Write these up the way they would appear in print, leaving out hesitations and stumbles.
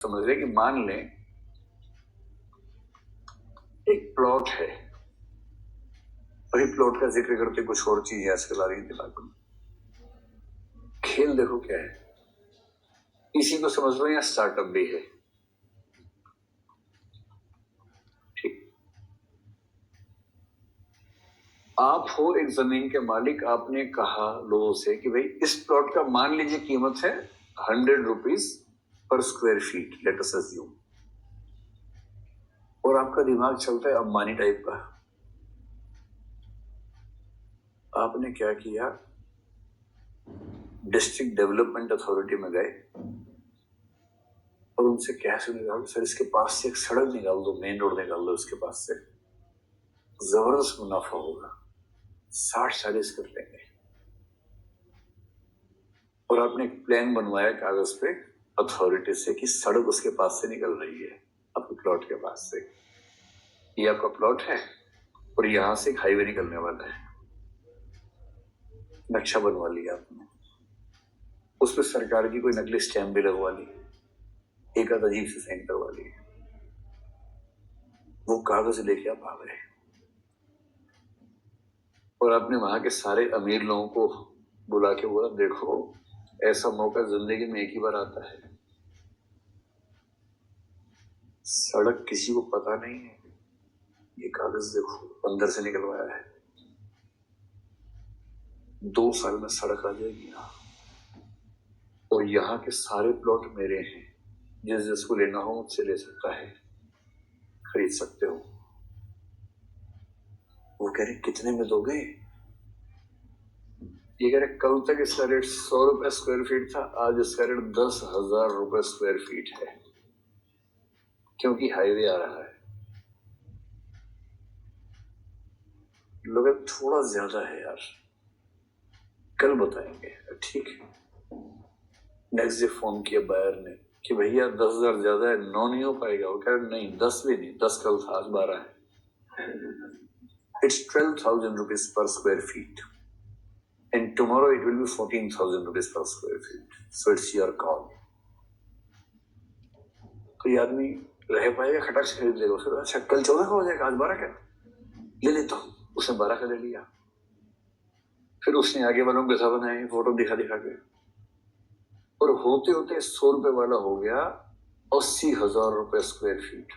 समझ रहे कि मान लें एक प्लॉट है, वही प्लॉट का जिक्र करते कुछ और चीजें आजकल आ रही दिमाग में। खेल देखो क्या है, इसी को समझ लो या स्टार्टअप भी है। ठीक, आप हो एक जमीन के मालिक, आपने कहा लोगों से कि भाई इस प्लॉट का मान लीजिए कीमत है 100 rupees per square feet, let us assume, और आपका दिमाग चलता है अंबानी टाइप का। आपने क्या किया, डिस्ट्रिक्ट डेवलपमेंट अथॉरिटी में गए और उनसे कैसे निकाल, सर इसके पास से एक सड़क निकाल दो, मेन रोड निकाल दो इसके पास से, जबरदस्त मुनाफा होगा, 60-40 कर लेंगे। और आपने एक प्लान बनवाया कागज पे अथॉरिटी से कि सड़क उसके पास से निकल रही है, आपके प्लॉट के पास से, ये आपका प्लॉट है और यहां से एक हाईवे निकलने वाला है। नक्शा बनवा लिया आपने, उस पर सरकार की कोई नकली स्टैम्प भी लगवा ली, एक आध अजीब से साइन करवा ली, वो कागज लेके आप आ गए और आपने वहां के सारे अमीर लोगों को बुला के बोला, देखो ऐसा मौका जिंदगी में एक ही बार आता है, सड़क किसी को पता नहीं है, ये कागज देखो अंदर से निकलवाया है, 2 साल में सड़क आ जाएगी यहाँ, और यहाँ के सारे प्लॉट मेरे हैं, जिसको लेना हो मुझसे ले सकता है, खरीद सकते हो। वो कह रहे कितने में दोगे? ये कह रहे कल तक इसका रेट 100 रुपए स्क्वायर फीट था, आज इसका रेट 10,000 रुपए स्क्वायर फीट है, क्योंकि हाईवे आ रहा है। लोग थोड़ा ज्यादा है यार, कल बताएंगे। ठीक है, नेक्स्ट डे फोन किया बायर ने कि भैया 10,000 ज्यादा है, 9 नहीं हो पाएगा। वो कह रहे नहीं 10 भी नहीं, 10 कल था, आज 12 है। It's 12,000 rupees per square feet and tomorrow it will be 14,000 rupees per square feet. So it's your call. तो ये आदमी रह पाएगा, खटाक से खरीद लेगा उसके बाद, अच्छा कल 14 का हो जाएगा, आज 12 का ले लेता हूँ, उसने 12 का ले लिया। फिर उसने आगे वालों को कैसा बनाए, फोटो दिखा दिखा के, और होते होते 100 रुपए वाला हो गया 80,000 रुपए स्क्वायर फीट,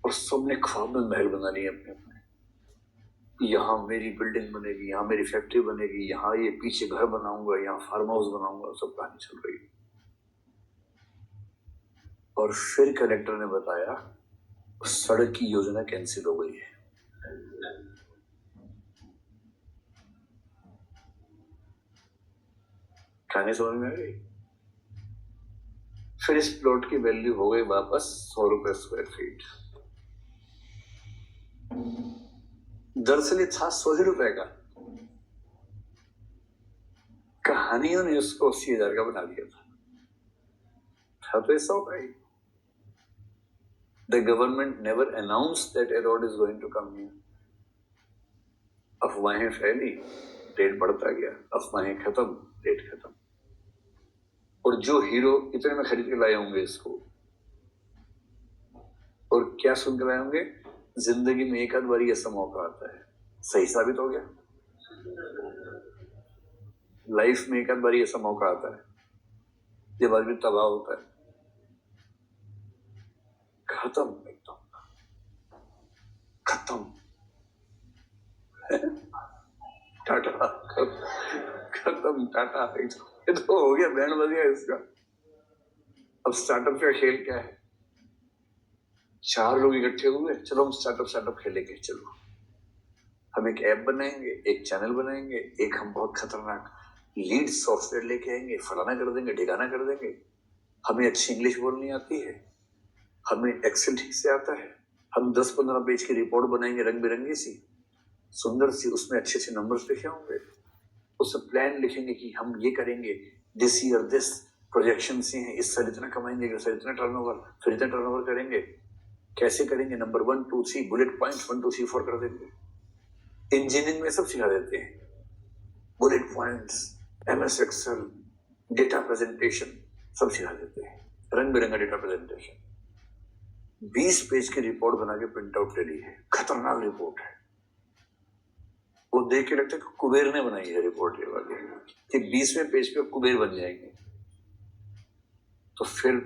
और सबने ख्वाब में महल बना लिए अपने अपने, यहाँ मेरी बिल्डिंग बनेगी, यहाँ मेरी फैक्ट्री बनेगी, यहाँ ये पीछे घर बनाऊंगा, यहाँ फार्म हाउस बनाऊंगा, सब कहानी चल रही है। और फिर कलेक्टर ने बताया सड़क की योजना कैंसिल हो गई है। कहानी समझ में आ गई? फिर इस प्लॉट की वैल्यू हो गई वापस 100 रुपए स्क्वायर फीट। दरअसल ये था 100 ही रुपए का, कहानियों ने उसको 80,000 का बना दिया था तो 100 का ही। The government never announced that a road is going to come here. अफवाहें फैली, रेट बढ़ता गया, अफवाहें खत्म, रेट खत्म। और जो हीरो इतने में खरीद के लाए होंगे इसको, और क्या सुन के लाए होंगे, जिंदगी में एक आध बारी ऐसा मौका आता है, सही साबित हो गया। लाइफ में एक आध बारी ऐसा मौका आता है जब आदमी तबाह होता है, खत्म, एकदम खत्म, टाटा, खत्म, टाटा, ये तो हो गया, बैंड बज गया इसका। अब स्टार्टअप का खेल क्या है, 4 लोग इकट्ठे हुए, चलो हम स्टार्टअप खेलेंगे, चलो हम एक ऐप बनाएंगे, एक चैनल बनाएंगे, एक हम बहुत खतरनाक लीड सॉफ्टवेयर लेके आएंगे, फलाना कर देंगे, ठिकाना कर देंगे, हमें अच्छी इंग्लिश बोलनी आती है, हमें एक्सेल ठीक से आता है, हम 10-15 पेज की रिपोर्ट बनाएंगे, रंग बिरंगी सी, सुंदर सी, उसमें अच्छे अच्छे नंबर्स लिखे होंगे, उसमें प्लान लिखेंगे कि हम ये करेंगे, दिस ईयर दिस प्रोजेक्शन से हैं, इस साल इतना कमाएंगे, इस साल इतना टर्नओवर, फिर इतना टर्नओवर करेंगे, कैसे करेंगे, नंबर 1 2 3 बुलेट पॉइंट्स 1 2 3 4 कर देंगे। इंजीनियरिंग में सब सिखा देते हैं, bullet points, MS Excel, data presentation, सब सिखा देते हैं, रंग बिरंगा डेटा प्रेजेंटेशन। 20 पेज की रिपोर्ट बना के प्रिंट आउट ले ली है, खतरनाक रिपोर्ट है। वो देख के लगता है कि कुबेर ने बनाई है रिपोर्ट ये वाली, कि 20वें पेज पे कुबेर बन जाएंगे। तो फिर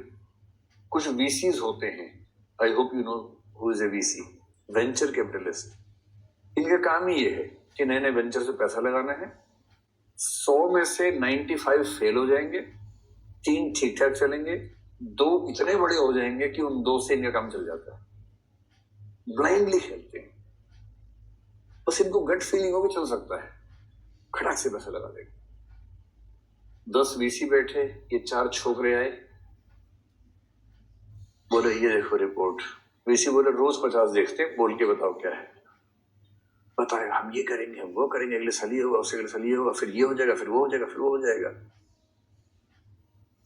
कुछ वीसीज होते हैं, I hope you know who is a VC, venture capitalist. इनका काम ही ये है कि नए नए वेंचर से पैसा लगाना है। 100 में से 95 फेल हो जाएंगे, 3 ठीक ठाक चलेंगे, 2 इतने बड़े हो जाएंगे कि उन 2 से इनका काम चल जाता है। ब्लाइंडली खेलते हैं, बस इनको गट फीलिंग हो कि चल सकता है, खड़ाक से पैसा लगा देंगे। 10 वीसी बैठे, ये 4 छोकरे आए, बोले ये देखो रिपोर्ट। वीसी बोले रोज 50 देखते, बोल के बताओ क्या है। बताएगा हम ये करेंगे, हम वो करेंगे, अगले साल ये होगा, उससे अगले साल ये होगा, फिर ये हो जाएगा, फिर वो हो जाएगा, फिर वो हो जाएगा।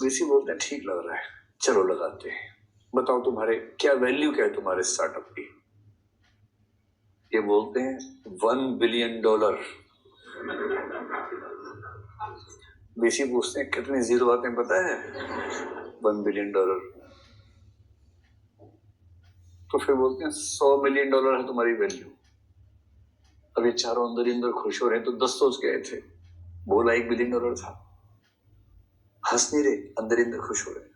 वीसी बोलते हैं ठीक लग रहा है, चलो लगाते हैं। बताओ तुम्हारे क्या वैल्यू, क्या है तुम्हारे स्टार्टअप की। ये बोलते हैं $1 बिलियन। वीसी पूछते हैं कितने जीरो आते हैं पता है? $1 बिलियन। तो फिर बोलते हैं $100 मिलियन है तुम्हारी वैल्यू। अब ये चारों अंदर ही अंदर खुश हो रहे हैं, तो 10 सोच गए थे, बोला $1 बिलियन था, हंस नहीं रहे, अंदर ही अंदर खुश हो रहे हैं।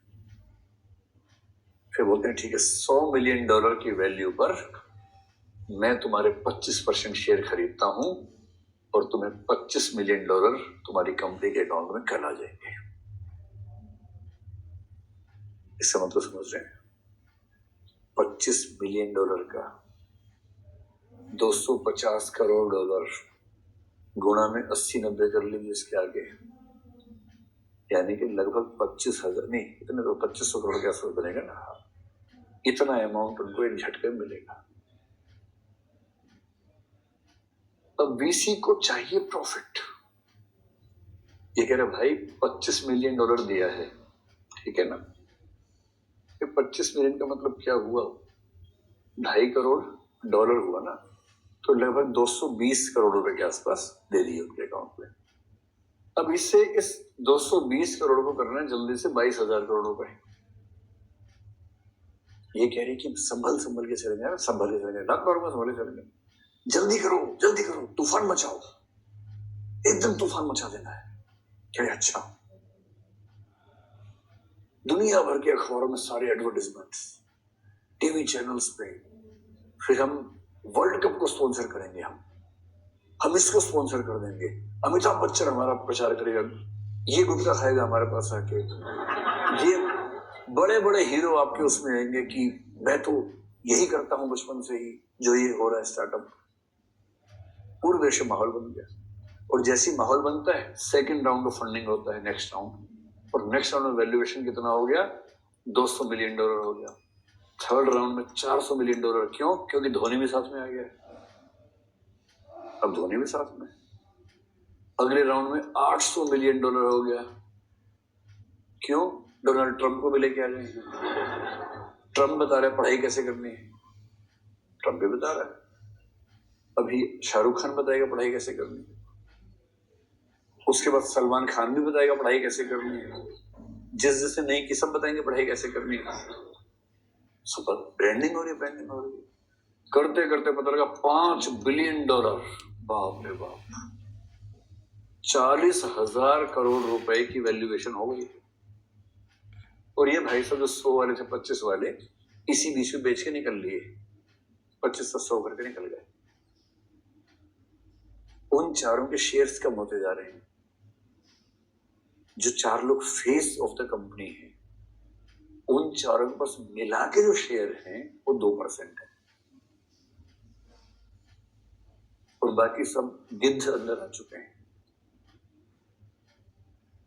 फिर बोलते हैं ठीक है, $100 मिलियन की वैल्यू पर मैं तुम्हारे 25% शेयर खरीदता हूं और तुम्हें $25 मिलियन तुम्हारी कंपनी के अकाउंट में कल आ जाएंगे। इससे मतलब समझ रहे हैं, $25 मिलियन का $250 करोड़ गुणा में 80-90 कर लीजिए इसके आगे, यानी कि लगभग 25,000 नहीं, इतने तो 2500 करोड़ के आसपास बनेगा ना। इतना अमाउंट उनको एक झटके में मिलेगा। अब वीसी को चाहिए प्रॉफिट। ये कह रहे भाई $25 मिलियन दिया है, ठीक है ना, ये 25 मिलियन का मतलब क्या हुआ, $2.5 करोड़ हुआ ना, तो लगभग 220 करोड़ रुपए के आसपास दे दिए उनके अकाउंट में। अब इससे इस 220 करोड़ को करना है जल्दी से 22,000 करोड़ रुपए। ये कह रही कि संभल संभल के चलेंगे, संभल के चलेंगे, लाख मारूंगा संभल के चलेंगे, जल्दी करो, तूफान मचाओ, एकदम तूफान मचा देना है। क्या अच्छा, दुनिया भर के अखबारों में सारे एडवर्टाइजमेंट्स, टीवी चैनल्स पे, फिर हम वर्ल्ड कप को स्पॉन्सर करेंगे, हम इसको स्पॉन्सर कर देंगे, अमिताभ बच्चन हमारा प्रचार करेगा, ये गुटखा खाएगा हमारे पास आके, ये बड़े बड़े हीरो आपके उसमें आएंगे कि मैं तो यही करता हूं बचपन से ही, जो ये हो रहा है स्टार्टअप। पूरे देश में माहौल बन गया, और जैसी माहौल बनता है सेकंड राउंड ऑफ फंडिंग होता है, नेक्स्ट राउंड, और नेक्स्ट राउंड में वैल्यूएशन कितना हो गया, $200 मिलियन हो गया। थर्ड राउंड में $400 मिलियन। क्यों? क्योंकि धोनी भी साथ में आ गया, अब धोनी भी साथ में। अगले राउंड में $800 मिलियन हो गया। क्यों? डोनाल्ड ट्रंप को भी लेके आ जाएंगे। ट्रंप बता रहे पढ़ाई कैसे करनी है, ट्रंप भी बता रहा है, अभी शाहरुख खान बताएगा पढ़ाई कैसे करनी है, उसके बाद सलमान खान भी बताएगा पढ़ाई कैसे करनी है, जिस जैसे नई किस्म बताएंगे पढ़ाई कैसे करनी है। सब ब्रांडिंग हो रही है, करते करते पता लगा $5 बिलियन। बाप रे बाप, 40,000 करोड़ रुपए की वैल्यूएशन हो गई। और ये भाई साहब जो 100 वाले थे 25 वाले, इसी बीच में बेच के निकल लिए, 25 से 100 करके निकल गए। उन चारों के शेयर्स कम होते जा रहे हैं। जो 4 लोग फेस ऑफ द कंपनी है, उन चारों के पास मिला के जो शेयर हैं वो 2% है, और बाकी सब गिद्ध अंदर आ चुके हैं।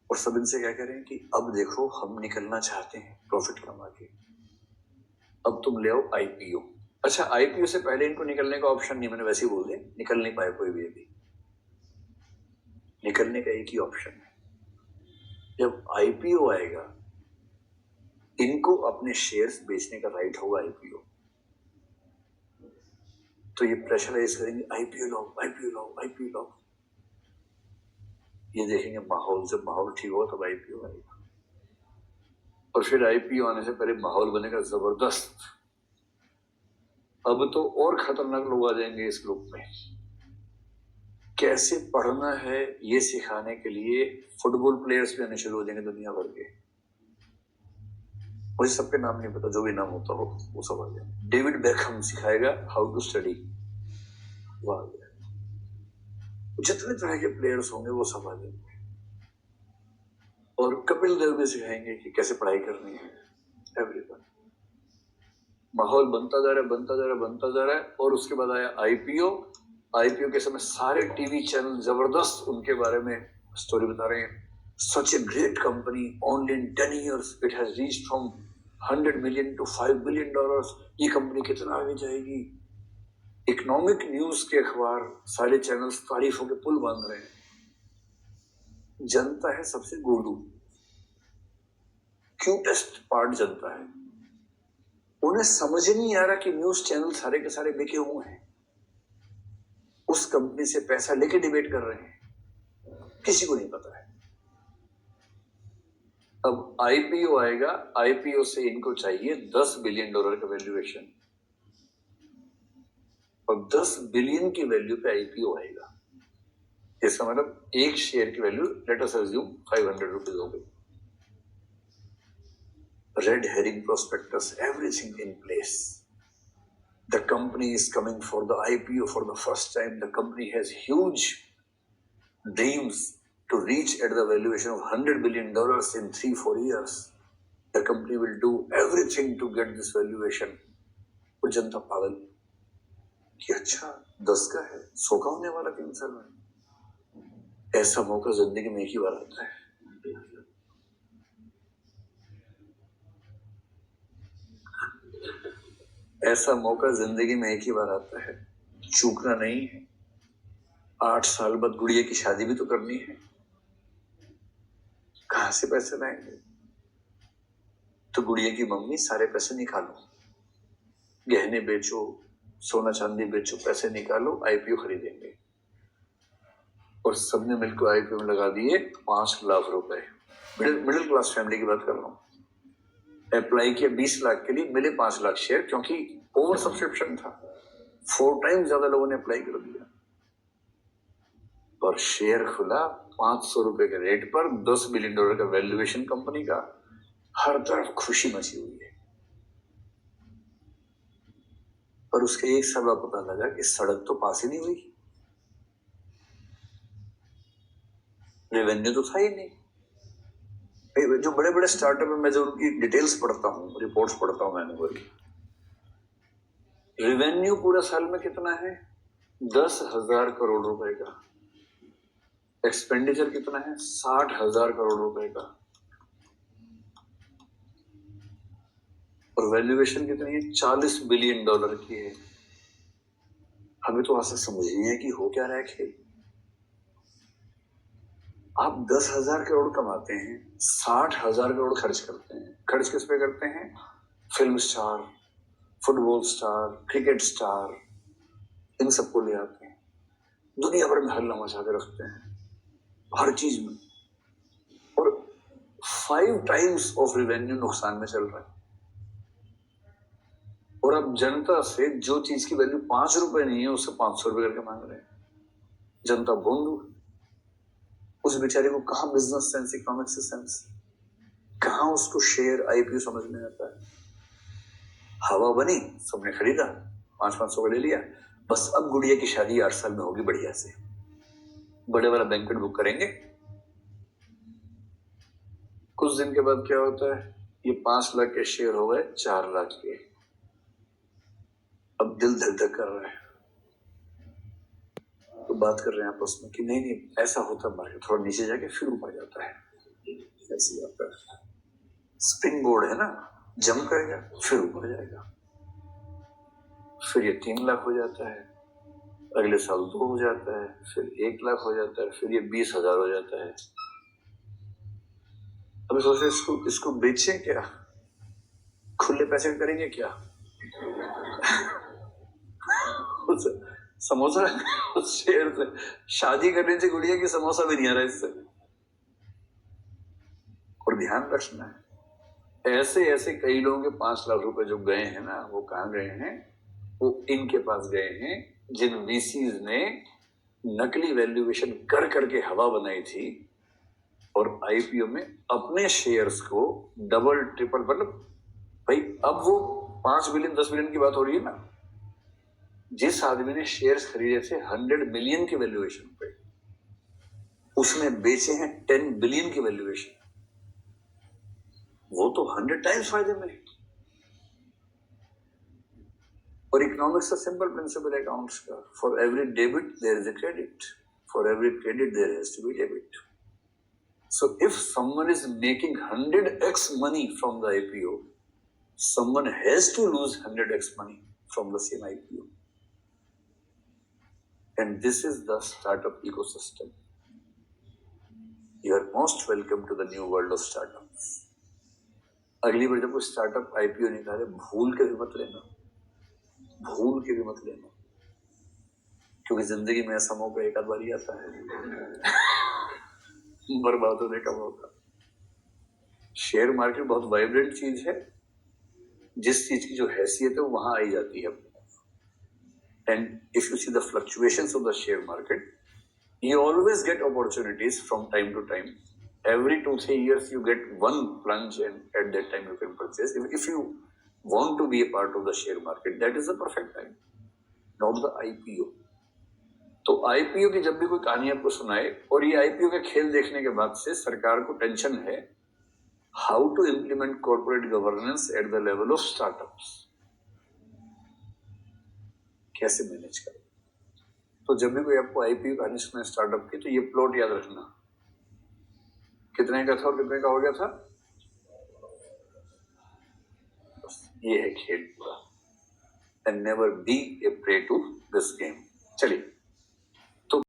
और सब इनसे क्या कह रहे हैं कि अब देखो हम निकलना चाहते हैं प्रॉफिट कमा के, अब तुम ले आओ आईपीओ। अच्छा, आईपीओ से पहले इनको निकलने का ऑप्शन नहीं, मैंने वैसे ही बोल दिया, निकल नहीं पाए कोई भी। अभी निकलने का एक ही ऑप्शन है, जब आईपीओ आएगा इनको अपने शेयर्स बेचने का राइट होगा आईपीओ, तो ये प्रेशराइज करेंगे आईपीओ लो, आईपीओ लो, आईपीओ लो। ये देखेंगे माहौल, जब माहौल ठीक हो तब आईपीओ आएगा। और फिर आईपीओ आने से पहले माहौल बनेगा जबरदस्त। अब तो और खतरनाक लोग आ जाएंगे इस ग्रुप में। कैसे पढ़ना है ये सिखाने के लिए फुटबॉल प्लेयर्स भी आने शुरू हो जाएंगे दुनिया भर के। मुझे सबके नाम नहीं पता, जो भी नाम होता हो वो सब आ जाए। डेविड बेकहम सिखाएगा हाउ टू स्टडी, वो आ गया। जितने तरह के प्लेयर्स होंगे वो सब आ जाएंगे। और कपिल देव भी सिखाएंगे कि कैसे पढ़ाई करनी है। एवरीवन, माहौल बनता जा रहा है, बनता जा रहा है, बनता जा रहा है। और उसके बाद आया आईपीओ। आईपीओ के समय सारे टीवी चैनल जबरदस्त उनके बारे में स्टोरी बता रहे हैं। Such a great company, only in 10 years it has reached from 100 million to $5 billion। ये कंपनी कितना आगे जाएगी। इकोनॉमिक न्यूज के अखबार सारे चैनल्स तारीफों के पुल बांध रहे हैं। जनता है सबसे गोलू, क्यूटेस्ट पार्ट जनता है। उन्हें समझ नहीं आ रहा कि न्यूज चैनल सारे के सारे बिके हुए हैं, उस कंपनी से पैसा लेके डिबेट कर रहे हैं, किसी को नहीं पता है। अब आईपीओ आएगा, आईपीओ से इनको चाहिए $10 बिलियन का वैल्यूएशन, और 10 बिलियन की वैल्यू पे आईपीओ आएगा। इसका मतलब एक शेयर की value let us assume 500 rupees हो गई। Red herring prospectus, everything in place. The company is coming for the IPO for the first time. The company has huge dreams to reach at the valuation of $100 billion in 3-4 years. The company will do everything to get this valuation. और जनता पागल कि अच्छा 10 का है, 100 का होने वाला 3 साल में। ऐसा मौका जिंदगी में एक ही बार आता है। ऐसा मौका जिंदगी में एक ही बार आता है, चूकना नहीं है। 8 साल बाद गुड़िया की शादी भी तो करनी है, कहां से पैसे लाएंगे? तो गुड़िया की मम्मी सारे पैसे निकालो, गहने बेचो, सोना चांदी बेचो, पैसे निकालो, आईपीओ खरीदेंगे। और सबने मिलकर आईपीओ में लगा दिए 5 लाख रुपए। मिडिल क्लास फैमिली की बात कर रहा हूं। अप्लाई किया 20 लाख के लिए, मिले 5 लाख शेयर, क्योंकि ओवर सब्सक्रिप्शन था। 4 टाइम ज्यादा लोगों ने अप्लाई कर दिया और शेयर खुला 500 रुपए के रेट पर, $10 बिलियन का वैल्यूएशन कंपनी का। हर तरफ खुशी मची हुई है। पर उसके एक साल बाद पता लगा कि सड़क तो पास ही नहीं हुई, रेवेन्यू तो था ही नहीं। जो बड़े बड़े स्टार्टअप में मैं जो उनकी डिटेल्स पढ़ता हूँ, रिपोर्ट्स पढ़ता हूँ मैनुअल, रेवेन्यू पूरा साल में कितना है? 10,000 करोड़ रुपए का। एक्सपेंडिचर कितना है? 60,000 करोड़ रुपए का। और वैल्यूएशन कितनी है? $40 बिलियन की है। हमें तो ऐसा समझ नहीं है कि हो क्या रहा है खेल। आप 10,000 करोड़ कमाते हैं, 60,000 करोड़ खर्च करते हैं। खर्च किस पे करते हैं? Film star, football star, cricket star, इन सबको ले आते हैं, दुनिया भर में हल्ला मचा के रखते हैं हर चीज में। और 5 टाइम्स ऑफ रेवेन्यू नुकसान में चल रहा है। और अब जनता से जो चीज की वैल्यू 5 रुपए नहीं है, उससे 500 रुपए करके मांग रहे हैं। जनता बोंदू। उस बेचारे को कहां बिजनेस सेंस, इकोनॉमिक्स सेंस, कहां उसको शेयर आईपीओ समझ में आता है। हवा बनी, सबने खरीदा, 500 का ले लिया। बस अब गुड़िया की शादी 8 साल में होगी बढ़िया से, बड़े वाला बैंक्वेट बुक करेंगे। कुछ दिन के बाद क्या होता है? ये 5 लाख के शेयर हो गए 4 लाख के। अब दिल धक धक कर रहा है, तो बात कर रहे हैं आपस में कि नहीं नहीं ऐसा होता, मार्केट थोड़ा नीचे जाके फिर ऊपर जाता है। ऐसी बात है, स्प्रिंग बोर्ड है ना, जंप करेगा फिर ऊपर जाएगा। फिर ये 3 लाख हो जाता है, अगले साल 2 हो जाता है, फिर 1 लाख हो जाता है, फिर ये 20,000 हो जाता है। अब सोचे इसको बेचें क्या, खुले पैसे करेंगे क्या? समोसा शेयर से शादी करने से गुड़िया की समोसा भी नहीं आ रहा इससे। और ध्यान रखना है, ऐसे ऐसे कई लोगों के 5 लाख रुपए जो गए हैं ना, वो कहाँ गए हैं? वो इनके पास गए हैं जिन वीसीज ने नकली वैल्यूएशन कर करके हवा बनाई थी और आईपीओ में अपने शेयर्स को डबल ट्रिपल, मतलब भाई अब वो 5 बिलियन 10 बिलियन की बात हो रही है ना, जिस आदमी ने शेयर्स खरीदे थे 100 मिलियन के वैल्यूएशन पे, उसने बेचे हैं 10 बिलियन की वैल्यूएशन, वो तो 100 टाइम्स फायदे में है। और इकोनॉमिक्स का सिंपल प्रिंसिपल है अकाउंट्स का, for every debit there is a credit, for every credit there has to be debit. So if someone is making 100x money from the IPO, someone has to lose 100x money from the same IPO. And this is the startup ecosystem. You are most welcome to the new world of startups. अगली बार जब कोई startup IPO निकाले, भूल के भी मत लेना, भूल के भी मत लेना, क्योंकि जिंदगी में ऐसा मौका एक आध बार ही आता है बर्बाद होने का मौका। शेयर मार्केट बहुत वाइब्रेंट चीज है, जिस चीज की जो हैसियत है वो वहां आई जाती है। And if you see the fluctuations of the share market, you always get opportunities from time to time. Every 2-3 years you get one plunge, and at that time you can purchase. If you want to be a part of the share market, that is the perfect time, not the IPO. तो IPO की जब भी कोई कहानी आपको सुनाए, और ये IPO के खेल देखने के बाद से सरकार को टेंशन है how to implement corporate governance at the level of startups, कैसे मैनेज करें। तो जब भी कोई आपको आईपीओ कहानी सुनाए स्टार्टअप की, तो ये प्लॉट याद रखना, कितने का था और कितने का हो गया था, बस ये है खेल पूरा। And never be a prey to this game.